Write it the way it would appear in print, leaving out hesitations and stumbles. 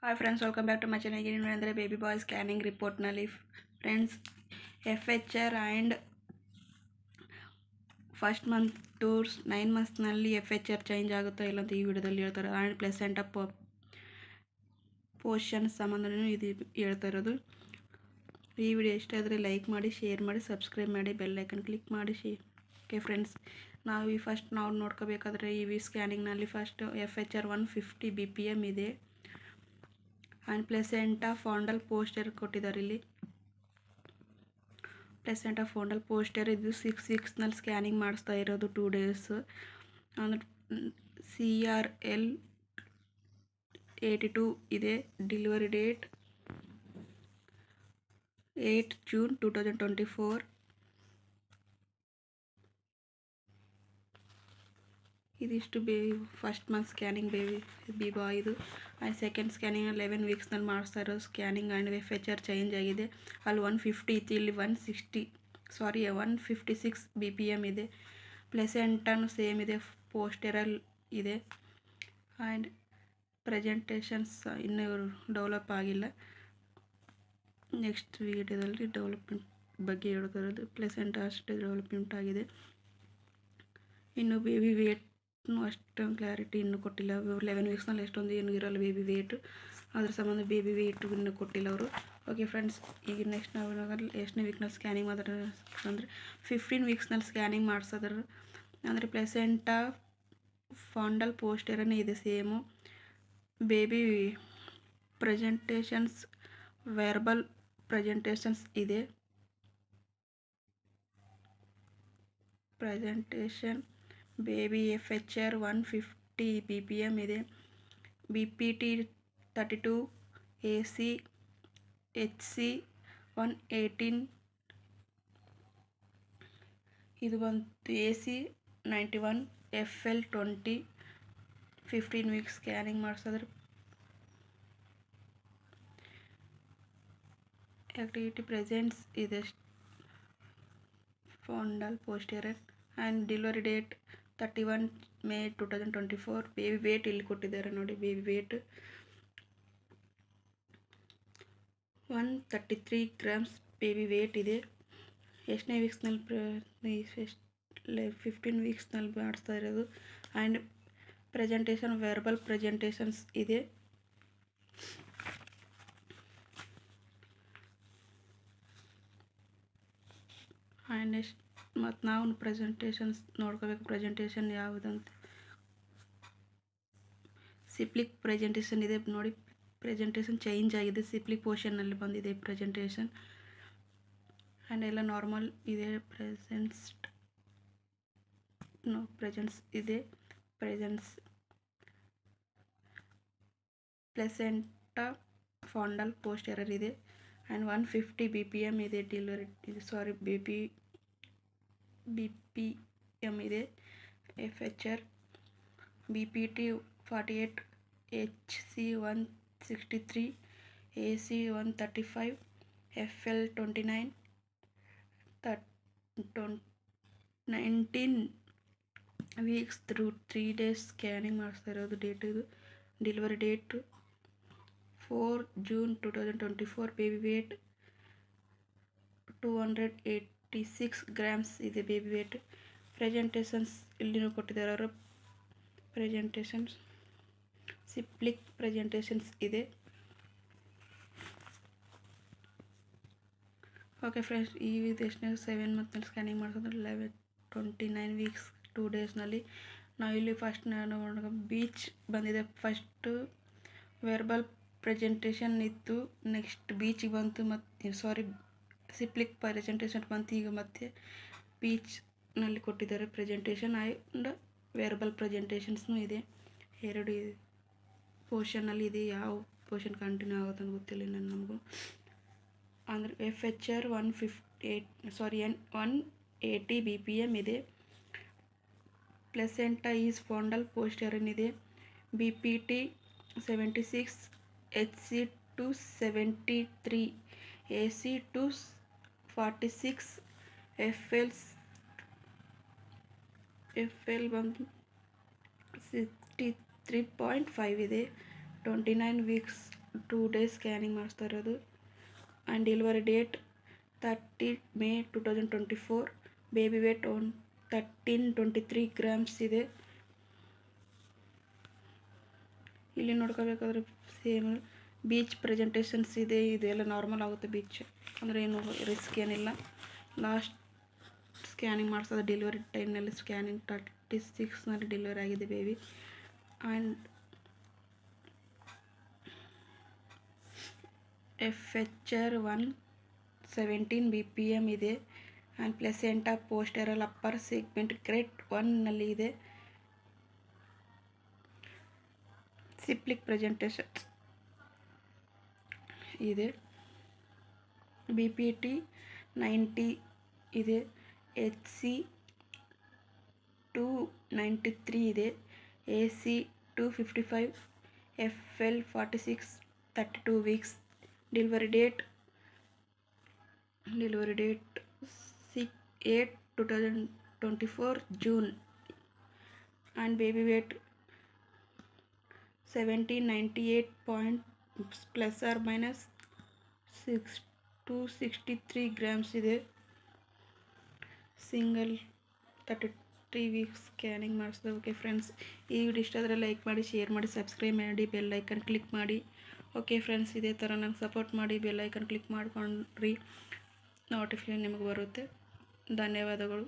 Hi friends, welcome back to my channel. ಏನು ಅಂದರೆ baby boy scanning ರಿಪೋರ್ಟ್ನಲ್ಲಿ friends FHR and first month to 9 ಮಂತ್ಸ್ನಲ್ಲಿ FHR change ಆಗುತ್ತಾ ಇಲ್ಲ ಅಂತ ಈ ವಿಡಿಯೋದಲ್ಲಿ ಹೇಳ್ತಾರೆ. ಆ್ಯಂಡ್ ಪ್ಲೆಸೆಂಟಾ ಪೋರ್ಷನ್ ಸಂಬಂಧನೂ ಇದು ಹೇಳ್ತಾ ಇರೋದು. ಈ ವಿಡಿಯೋ ಇಷ್ಟ ಆದರೆ ಲೈಕ್ ಮಾಡಿ, ಶೇರ್ ಮಾಡಿ, ಸಬ್ಸ್ಕ್ರೈಬ್ ಮಾಡಿ, ಬೆಲ್ ಐಕನ್ ಕ್ಲಿಕ್ ಮಾಡಿ. ಓಕೆ ಫ್ರೆಂಡ್ಸ್, ನಾವು ನೋಡ್ಕೋಬೇಕಾದ್ರೆ ಈ ಸ್ಕ್ಯಾನಿಂಗ್ನಲ್ಲಿ ಫಸ್ಟ್ FHR 150 BPM ಇದೆ. ಆ್ಯಂಡ್ ಪ್ಲೆಸೆಂಟಾ ಫಾಂಡಲ್ ಪೋಸ್ಟರ್ ಕೊಟ್ಟಿದ್ದಾರೆ. ಇಲ್ಲಿ ಪ್ಲೆಸೆಂಟಾ ಫಾಂಡಲ್ ಪೋಸ್ಟರ್ ಇದು 6 ವೀಕ್ಸ್ನಲ್ಲಿ ಸ್ಕ್ಯಾನಿಂಗ್ ಮಾಡಿಸ್ತಾ ಇರೋದು 2 ಡೇಸ್. ಅಂದರೆ CRL 82 ಇದೆ. Delivery date 8 June 2024. ಇದಿಷ್ಟು ಫಸ್ಟ್ ಮಂತ್ ಸ್ಕ್ಯಾನಿಂಗ್ ಬೇಬಿ ಬಾಯ್ ಇದು. ಆ್ಯಂಡ್ ಸೆಕೆಂಡ್ ಸ್ಕ್ಯಾನಿಂಗ್ 11 ವೀಕ್ಸ್ನಲ್ಲಿ ಮಾಡಿಸ್ತಾ ಇರೋ ಸ್ಕ್ಯಾನಿಂಗ್. ಆ್ಯಂಡ್ FHR ಚೇಂಜ್ ಆಗಿದೆ. ಅಲ್ಲಿ 150 ಇತ್ತು, ಇಲ್ಲಿ 156 BPM ಇದೆ. ಪ್ಲೆಸೆಂಟಾನು ಸೇಮ್ ಇದೆ, ಪೋಸ್ಟರಲ್ ಇದೆ. ಆ್ಯಂಡ್ ಪ್ರೆಸೆಂಟೇಷನ್ಸ್ ಇನ್ನೂ ಡೆವಲಪ್ ಆಗಿಲ್ಲ. ನೆಕ್ಸ್ಟ್ ವಿಡಿಯೋದಲ್ಲಿ ಡೆವಲಪ್ಮೆಂಟ್ ಬಗ್ಗೆ ಹೇಳ್ತಾ ಇರೋದು. ಪ್ಲೆಸೆಂಟಾ ಅಷ್ಟೇ ಡೆವಲಪ್ಮೆಂಟ್ ಆಗಿದೆ. ಇನ್ನು ಬೇಬಿ ವೇಟ್ ಅಷ್ಟೊಂದು ಕ್ಲಾರಿಟಿ ಇನ್ನೂ ಕೊಟ್ಟಿಲ್ಲ. 11 ವೀಕ್ಸ್ನಲ್ಲಿ ಎಷ್ಟೊಂದು ಏನು ಇರೋಲ್ಲ ಬೇಬಿ ವೇಟು, ಅದ್ರ ಸಂಬಂಧ ಬೇಬಿ ವೇಟು ಇನ್ನೂ ಕೊಟ್ಟಿಲ್ಲ ಅವರು. ಓಕೆ ಫ್ರೆಂಡ್ಸ್, ಈಗ ನೆಕ್ಸ್ಟ್ ನಾವು ಎಷ್ಟನೇ ವೀಕ್ನಲ್ಲಿ ಸ್ಕ್ಯಾನಿಂಗ್ ಮಾಡಿದ್ರೆ ಅಂದರೆ 15 ವೀಕ್ಸ್ನಲ್ಲಿ ಸ್ಕ್ಯಾನಿಂಗ್ ಮಾಡಿಸೋದ್ರು. ಅಂದರೆ ಪ್ಲೆಸೆಂಟಾ ಫಾಂಡಲ್ ಪೋಸ್ಟರನೇ ಇದೆ ಸೇಮು. ಬೇಬಿ ಪ್ರೆಸೆಂಟೇಷನ್ಸ್ ವೆರ್ಬಲ್ ಪ್ರೆಸೆಂಟೇಷನ್ಸ್ ಇದೆ. ಪ್ರೆಸೆಂಟೇಷನ್ ಬೇಬಿ FHR 150 BPM ಇದೆ. BPT 32, AC HC 118, ಇದು ಬಂತು AC 91, FL 20. 15 ವೀಕ್ಸ್ ಸ್ಕ್ಯಾನಿಂಗ್ ಮಾಡಿಸಿದ್ರೆ ಆ್ಯಕ್ಟಿವಿಟಿ ಪ್ರೆಸೆಂಟ್ಸ್ ಇದೆ fundal posterior. And delivery date 31 May 2024. Baby weight ಇಲ್ಲಿ ಕೊಟ್ಟಿದ್ದಾರೆ ನೋಡಿ. Baby weight 133 grams baby weight ಇದೆ. ಎಷ್ಟನೇ ವೀಕ್ಸ್ನಲ್ಲಿ 15 ವೀಕ್ಸ್ನಲ್ಲಿ ಮಾಡಿಸ್ತಾ ಇರೋದು. ಆ್ಯಂಡ್ ಪ್ರೆಸೆಂಟೇಷನ್ ವೆರ್ಬಲ್ ಪ್ರೆಸೆಂಟೇಷನ್ಸ್ ಇದೆ. ಆ್ಯಂಡ್ ನೆಕ್ಸ್ಟ್ ಮತ್ತು ನಾವು ಪ್ರೆಸೆಂಟೇಷನ್ಸ್ ನೋಡ್ಕೋಬೇಕು. ಪ್ರೆಸೆಂಟೇಷನ್ ಯಾವುದಂತ ಸಿಪ್ಲಿಕ್ ಪ್ರೆಸೆಂಟೇಷನ್ ಇದೆ ನೋಡಿ. ಪ್ರೆಸೆಂಟೇಷನ್ ಚೇಂಜ್ ಆಗಿದೆ, ಸಿಪ್ಲಿಕ್ ಪೋರ್ಷನ್ನಲ್ಲಿ ಬಂದಿದೆ ಪ್ರೆಸೆಂಟೇಷನ್. ಆ್ಯಂಡ್ ಎಲ್ಲ ನಾರ್ಮಲ್ ಇದೆ. ಪ್ರೆಸೆಂಟ್ಸ್ ಇದೆ. ಪ್ಲೆಸೆಂಟಾ ಫಾಂಡಲ್ ಪೋಸ್ಟರರ್ ಇದೆ. ಆ್ಯಂಡ್ 150 BPM ಇದೆ. BPM ಇದೆ. FHR BPT 48, HC 163, AC 135, FL 29. 19 weeks through 3 days scanning ಮಾಡಿಸ್ತಾ ಇರೋದು. ಡೇಟ್ ಇದು. Delivery date 4 June 2024. Baby weight 286 grams ಇದೆ ಬೇಬಿ ವೇಟ್. ಪ್ರೆಸೆಂಟೇಷನ್ಸ್ ಇಲ್ಲಿನೂ ಕೊಟ್ಟಿದ್ದಾರೆ ಅವರು. ಪ್ರೆಸೆಂಟೇಷನ್ಸ್ ಸಿಪ್ಲಿಕ್ ಪ್ರೆಸೆಂಟೇಷನ್ಸ್ ಇದೆ. ಓಕೆ ಫ್ರೆಂಡ್ಸ್, ಈ ಎಷ್ಟನೇ 7 ಮಂತ್ನಲ್ಲಿ ಸ್ಕ್ಯಾನಿಂಗ್ ಮಾಡಿಸೋದ್ರೆ 29 ವೀಕ್ಸ್ 2 ಡೇಸ್ನಲ್ಲಿ. ನಾವು ಇಲ್ಲಿ ಫಸ್ಟ್ ಬೀಚ್ ಬಂದಿದೆ. ಫಸ್ಟು ವೆರ್ಬಲ್ ಪ್ರೆಸೆಂಟೇಷನ್ ಇತ್ತು, ನೆಕ್ಸ್ಟ್ ಬೀಚಿಗೆ ಬಂತು, ಮತ್ತು ಸಿಪ್ಲಿಕ್ ಪ್ರೆಸೆಂಟೇಷನ್ ಬಂತು. ಈಗ ಮತ್ತೆ ಬೀಚ್ನಲ್ಲಿ ಕೊಟ್ಟಿದ್ದಾರೆ ಪ್ರೆಸೆಂಟೇಷನ್. ಆ್ಯಂಡ್ ವೆರ್ಬಲ್ ಪ್ರೆಸೆಂಟೇಷನ್ಸ್ನೂ ಇದೆ. ಎರಡು ಪೋರ್ಷನ್ನಲ್ಲಿ ಇದೆ. ಯಾವ ಪೋರ್ಷನ್ ಕಂಟಿನ್ಯೂ ಆಗುತ್ತೆ ಅಂತ ಗೊತ್ತಿಲ್ಲ ನಮಗೂ. ಅಂದರೆ FHR 180 BPM ಇದೆ. ಪ್ಲೆಸೆಂಟಾ ಈಸ್ ಫಾಂಡಲ್ ಪೋಸ್ಟರನ್ ಇದೆ. BPT 76, HC 273, AC 246, FL ಬಂದು 63.5 ಇದೆ. 29 ವೀಕ್ಸ್ 2 ಡೇಸ್ ಸ್ಕ್ಯಾನಿಂಗ್ ಮಾಡಿಸ್ತಾ ಇರೋದು. And delivery date 30 May 2024. Baby weight 1323 grams ಇದೆ. ಇಲ್ಲಿ ನೋಡ್ಕೋಬೇಕಾದ್ರೆ ಸೇಮ್ ಬೀಚ್ ಪ್ರೆಸೆಂಟೇಷನ್ಸ್ ಇದೆ. ಇದೆಲ್ಲ ನಾರ್ಮಲ್ ಆಗುತ್ತೆ, ಬೀಚ್ ಅಂದರೆ ಏನು ರಿಸ್ಕ್ ಏನಿಲ್ಲ. ಲಾಸ್ಟ್ ಸ್ಕ್ಯಾನಿಂಗ್ ಮಾಡಿಸೋದು ಡೆಲಿವರಿ ಟೈಮ್ನಲ್ಲಿ ಸ್ಕ್ಯಾನಿಂಗ್ 36ನಲ್ಲಿ ಡೆಲಿವರಿ ಆಗಿದೆ ಬೇಬಿ. ಆ್ಯಂಡ್ FHR 117 BPM ಇದೆ. And placenta posterior upper segment grade 1ನಲ್ಲಿ ಇದೆ. ಸಿಪ್ಲಿಕ್ ಪ್ರೆಸೆಂಟೇಷನ್ಸ್ ಇದೆ. BPT 90 ಇದೆ. HC 293 ಇದೆ. AC 255. FL 46 32 weeks. Delivery date 8/2024 June. And baby weight 1798 ±6 to 63 grams ಇದೆ. ಸಿಂಗಲ್ 33 ವೀಕ್ಸ್ ಸ್ಕ್ಯಾನಿಂಗ್ ಮಾಡಿಸಿದೆ. ಓಕೆ ಫ್ರೆಂಡ್ಸ್, ಈ ವಿಡಿಯೋ ಇಷ್ಟ ಆದರೆ ಲೈಕ್ ಮಾಡಿ, ಶೇರ್ ಮಾಡಿ, ಸಬ್ಸ್ಕ್ರೈಬ್ ಮಾಡಿ, ಬೆಲ್ ಐಕನ್ ಕ್ಲಿಕ್ ಮಾಡಿ. ಓಕೆ ಫ್ರೆಂಡ್ಸ್, ಇದೇ ಥರ ನಂಗೆ ಸಪೋರ್ಟ್ ಮಾಡಿ, ಬೆಲ್ ಐಕನ್ ಕ್ಲಿಕ್ ಮಾಡ್ಕೊಂಡ್ರಿ ನೋಟಿಫಿಕೇಶನ್ ನಿಮಗೆ ಬರುತ್ತೆ. ಧನ್ಯವಾದಗಳು.